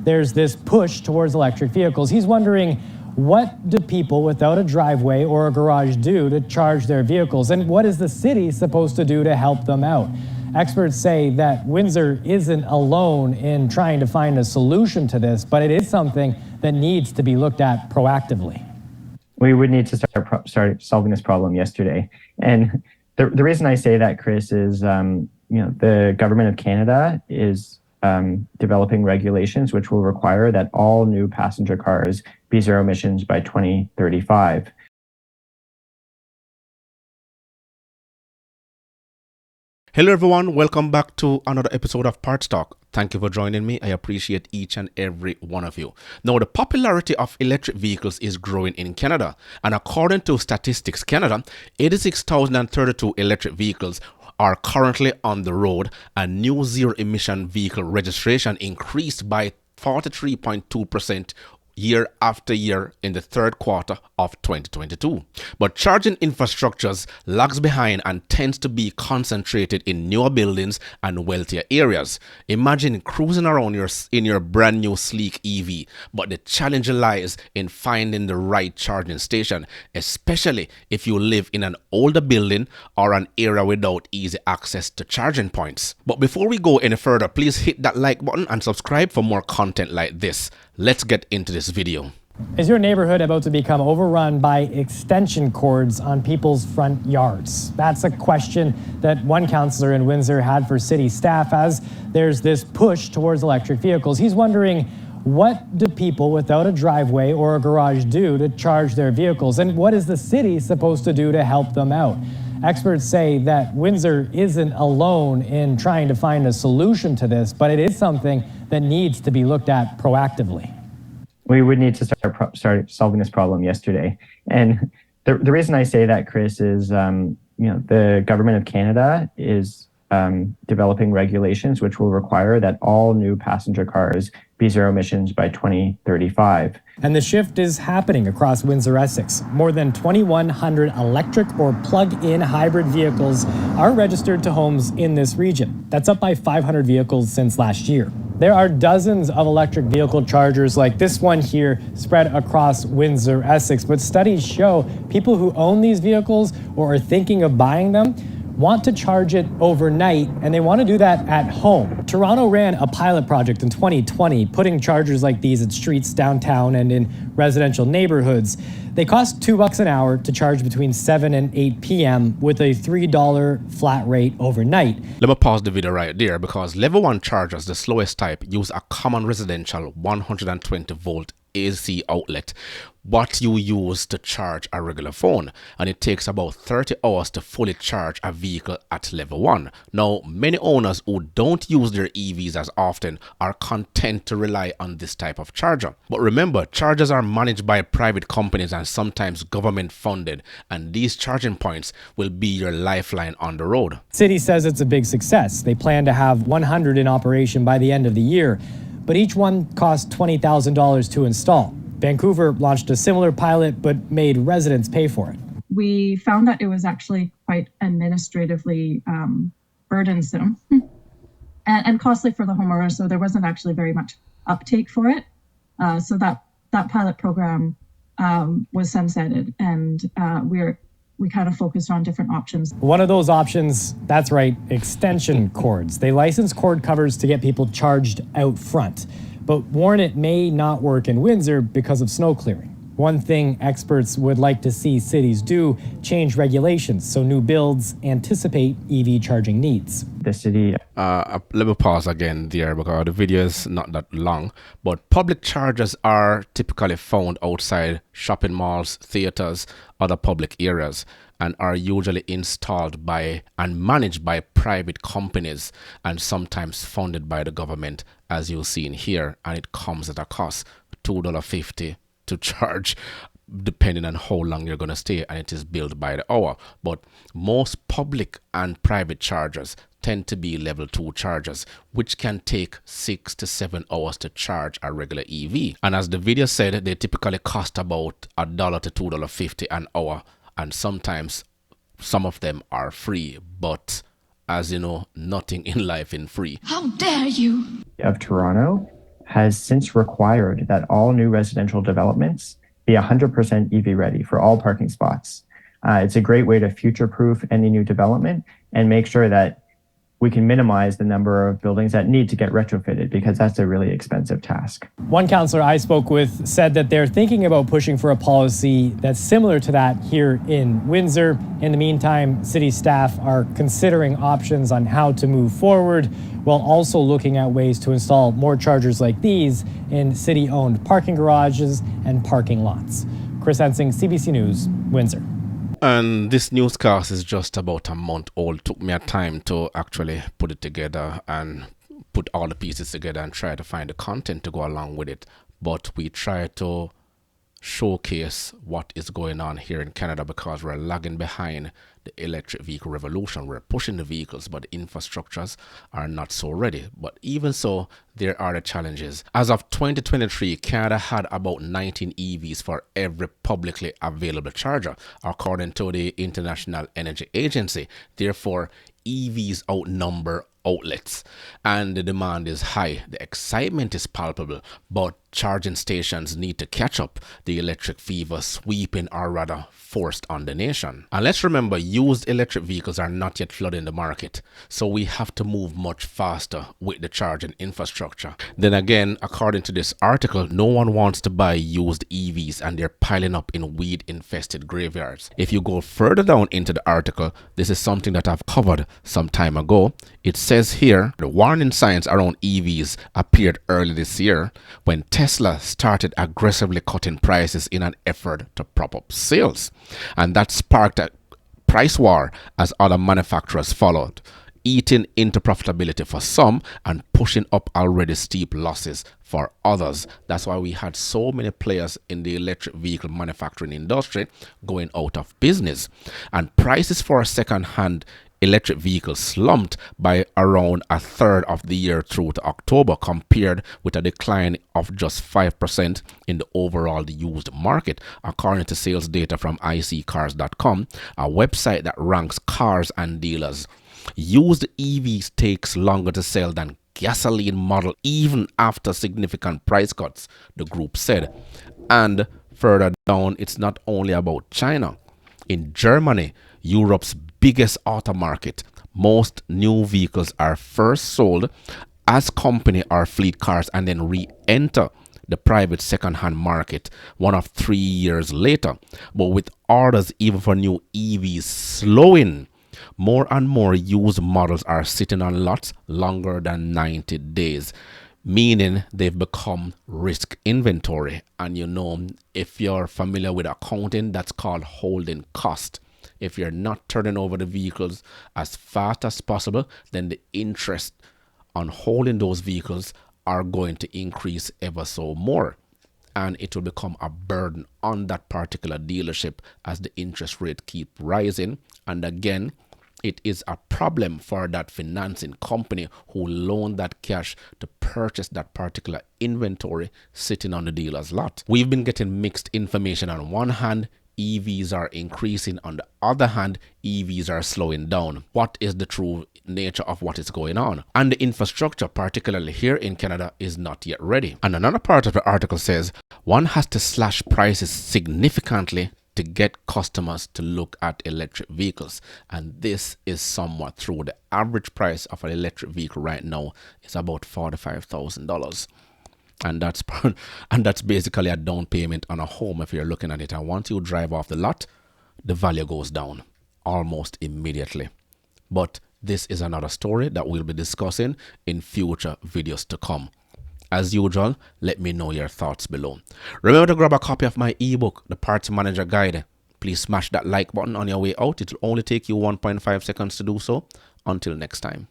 there's this push towards electric vehicles. He's wondering, what do people without a driveway or a garage do to charge their vehicles? And what is the city supposed to do to help them out? Experts say that Windsor isn't alone in trying to find a solution to this, but it is something that needs to be looked at proactively. We would need to start solving this problem yesterday. And the reason I say that, Chris, is the government of Canada is developing regulations which will require that all new passenger cars be zero emissions by 2035. Hello everyone, welcome back to another episode of Parts Talk. Thank you for joining me. I appreciate each and every one of you. Now, the popularity of electric vehicles is growing in Canada, and according to Statistics Canada, 86,032 electric vehicles are currently on the road, and new zero emission vehicle registration increased by 43.2% year after year in the third quarter of 2022. But charging infrastructures lags behind and tends to be concentrated in newer buildings and wealthier areas. Imagine cruising around in your brand new sleek EV, but the challenge lies in finding the right charging station, especially if you live in an older building or an area without easy access to charging points. But before we go any further, please hit that like button and subscribe for more content like this. Let's get into this video. Is your neighborhood about to become overrun by extension cords on people's front yards? That's a question that one councillor in Windsor had for city staff as there's this push towards electric vehicles. He's wondering, what do people without a driveway or a garage do to charge their vehicles? And what is the city supposed to do to help them out? Experts say that Windsor isn't alone in trying to find a solution to this, but it is something that needs to be looked at proactively. We would need to start solving this problem yesterday. And the reason I say that, Chris, is the government of Canada is developing regulations which will require that all new passenger cars be zero emissions by 2035. And the shift is happening across Windsor, Essex. More than 2,100 electric or plug-in hybrid vehicles are registered to homes in this region. That's up by 500 vehicles since last year. There are dozens of electric vehicle chargers like this one here spread across Windsor, Essex. But studies show people who own these vehicles or are thinking of buying them want to charge it overnight, and they want to do that at home. Toronto ran a pilot project in 2020, putting chargers like these at streets downtown and in residential neighborhoods. They cost $2 an hour to charge between 7 and 8 p.m. with a $3 flat rate overnight. Let me pause the video right there because level 1 chargers, the slowest type, use a common residential 120 volt AC outlet, what you use to charge a regular phone, and it takes about 30 hours to fully charge a vehicle at level 1. Now, many owners who don't use their EVs as often are content to rely on this type of charger. But remember, chargers are managed by private companies and sometimes government funded, and these charging points will be your lifeline on the road. City says it's a big success. They plan to have 100 in operation by the end of the year, but each one costs $20,000 to install. Vancouver launched a similar pilot, but made residents pay for it. We found that it was actually quite administratively burdensome and costly for the homeowner, so there wasn't actually very much uptake for it. So that pilot program was sunsetted, and we kind of focused on different options. One of those options, that's right, extension cords. They license cord covers to get people charged out front, but warn it may not work in Windsor because of snow clearing. One thing experts would like to see cities do, change regulations so new builds anticipate EV charging needs. The city... Let me pause again there because the video is not that long, but public chargers are typically found outside shopping malls, theaters, other public areas, and are usually installed by and managed by private companies and sometimes funded by the government, as you'll see in here, and it comes at a cost $2.50 to charge depending on how long you're going to stay, and it is billed by the hour. But most public and private chargers tend to be level 2 chargers, which can take 6 to 7 hours to charge a regular EV. And as the video said, they typically cost about $1 to $2.50 an hour, and sometimes some of them are free. But as you know, nothing in life is free. How dare you! Of Toronto has since required that all new residential developments be 100% EV ready for all parking spots. It's a great way to future-proof any new development and make sure that we can minimize the number of buildings that need to get retrofitted, because that's a really expensive task. One councillor I spoke with said that they're thinking about pushing for a policy that's similar to that here in Windsor. In the meantime, city staff are considering options on how to move forward, while also looking at ways to install more chargers like these in city-owned parking garages and parking lots. Chris Ensing, CBC News, Windsor. And this newscast is just about a month old. Took me a time to actually put it together and put all the pieces together and try to find the content to go along with it. But we try to showcase what is going on here in Canada, because we're lagging behind the electric vehicle revolution. We're pushing the vehicles, but the infrastructures are not so ready. But even so, there are the challenges. As of 2023, Canada had about 19 EVs for every publicly available charger, according to the International Energy Agency. Therefore, EVs outnumber outlets, and the demand is high. The excitement is palpable, but charging stations need to catch up. The electric fever sweeping, or rather forced, on the nation. And let's remember, used electric vehicles are not yet flooding the market, so we have to move much faster with the charging infrastructure. Then again, according to this article, no one wants to buy used EVs, and they're piling up in weed-infested graveyards. If you go further down into the article, this is something that I've covered some time ago. It says here, the warning signs around EVs appeared early this year when Tesla started aggressively cutting prices in an effort to prop up sales. And that sparked a price war as other manufacturers followed, eating into profitability for some and pushing up already steep losses for others. That's why we had so many players in the electric vehicle manufacturing industry going out of business. And prices for second-hand electric vehicles slumped by around a third of the year through to October, compared with a decline of just 5% in the overall used market, according to sales data from iSeeCars.com, a website that ranks cars and dealers. Used EVs takes longer to sell than gasoline model, even after significant price cuts, the group said. And further down, it's not only about China. In Germany, Europe's biggest auto market, most new vehicles are first sold as company or fleet cars and then re-enter the private second-hand market 1 of 3 years later. But with orders even for new EVs slowing, more and more used models are sitting on lots longer than 90 days, meaning they've become risk inventory. And you know, if you're familiar with accounting, that's called holding cost. If you're not turning over the vehicles as fast as possible, then the interest on holding those vehicles are going to increase ever so more. And it will become a burden on that particular dealership as the interest rate keep rising. And again, it is a problem for that financing company who loaned that cash to purchase that particular inventory sitting on the dealer's lot. We've been getting mixed information. On one hand, EVs are increasing. On the other hand, EVs are slowing down. What is the true nature of what is going on? And the infrastructure, particularly here in Canada, is not yet ready. And another part of the article says one has to slash prices significantly to get customers to look at electric vehicles. And this is somewhat true. The average price of an electric vehicle right now is about $45,000. And that's basically a down payment on a home if you're looking at it. And once you drive off the lot, the value goes down almost immediately. But this is another story that we'll be discussing in future videos to come. As usual, let me know your thoughts below. Remember to grab a copy of my ebook, The Parts Manager Guide. Please smash that like button on your way out. It will only take you 1.5 seconds to do so. Until next time.